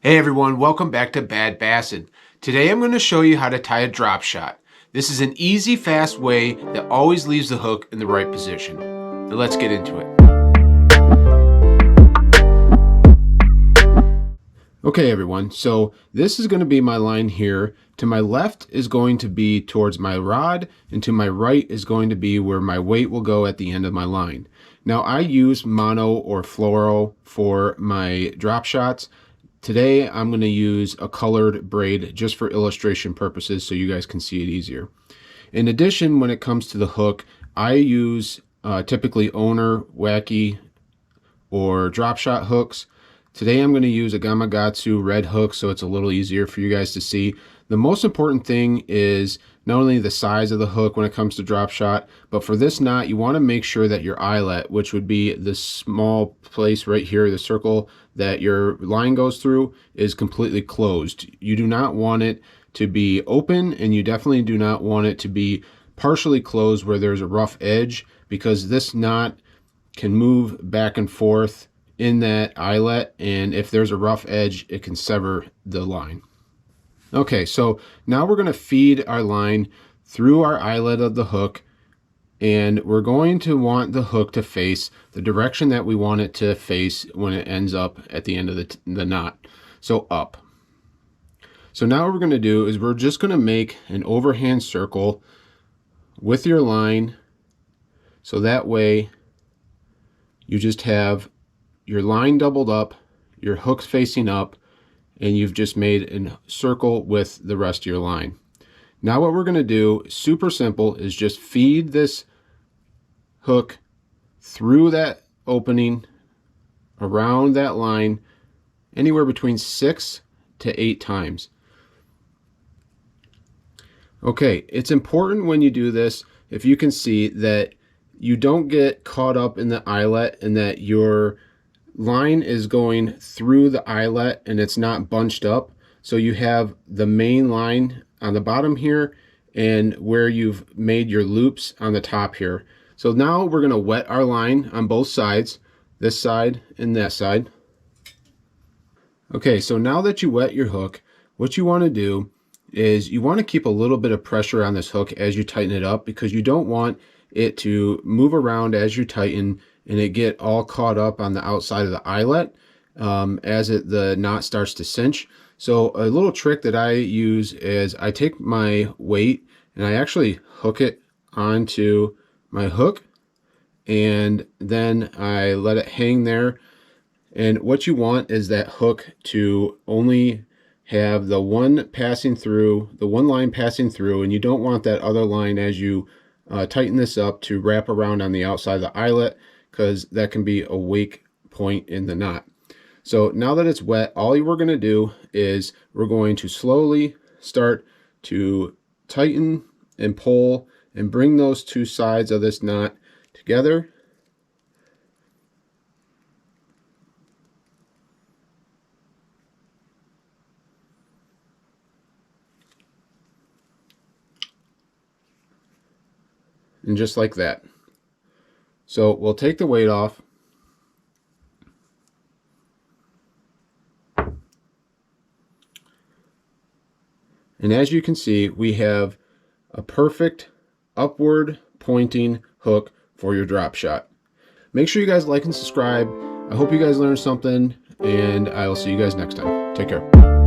Hey everyone, welcome back to Bad Bassin'. Today I'm going to show you how to tie a drop shot. This is an easy, fast way that always leaves the hook in the right position. Now let's get into it. Okay everyone, so this is going to be my line here. To my left is going to be towards my rod, and to my right is going to be where my weight will go at the end of my line. Now I use mono or fluoro for my drop shots. Today I'm going to use a colored braid just for illustration purposes so you guys can see it easier. In addition, when it comes to the hook, I use typically owner, wacky, or drop shot hooks. Today I'm going to use a Gamakatsu red hook so it's a little easier for you guys to see. The most important thing is not only the size of the hook when it comes to drop shot, but for this knot you want to make sure that your eyelet, which would be the small place right here, the circle that your line goes through, is completely closed. You do not want it to be open, and you definitely do not want it to be partially closed where there's a rough edge, because this knot can move back and forth in that eyelet, and if there's a rough edge it can sever the line. Okay, so now we're going to feed our line through our eyelet of the hook, and we're going to want the hook to face the direction that we want it to face when it ends up at the end of the knot, so up. So now what we're going to do is we're just going to make an overhand circle with your line, so that way you just have your line doubled up, your hook's facing up, and you've just made a circle with the rest of your line. Now what we're going to do, super simple, is just feed this hook through that opening around that line anywhere between 6 to 8 times. Okay, it's important when you do this, if you can see, that you don't get caught up in the eyelet and that your line is going through the eyelet and it's not bunched up. So you have the main line on the bottom here and where you've made your loops on the top here. So now we're going to wet our line on both sides, this side and that side. Okay, so now that you wet your hook, what you want to do is you want to keep a little bit of pressure on this hook as you tighten it up, because you don't want it to move around as you tighten and it get all caught up on the outside of the eyelet as the knot starts to cinch. So a little trick that I use is I take my weight and I actually hook it onto my hook, and then I let it hang there. And what you want is that hook to only have the one line passing through, and you don't want that other line as you tighten this up to wrap around on the outside of the eyelet, because that can be a wake point in the knot. So now that it's wet, all we're going to do is we're going to slowly start to tighten and pull and bring those two sides of this knot together. And just like that. So we'll take the weight off. And as you can see, we have a perfect upward pointing hook for your drop shot. Make sure you guys like and subscribe. I hope you guys learned something, and I will see you guys next time. Take care.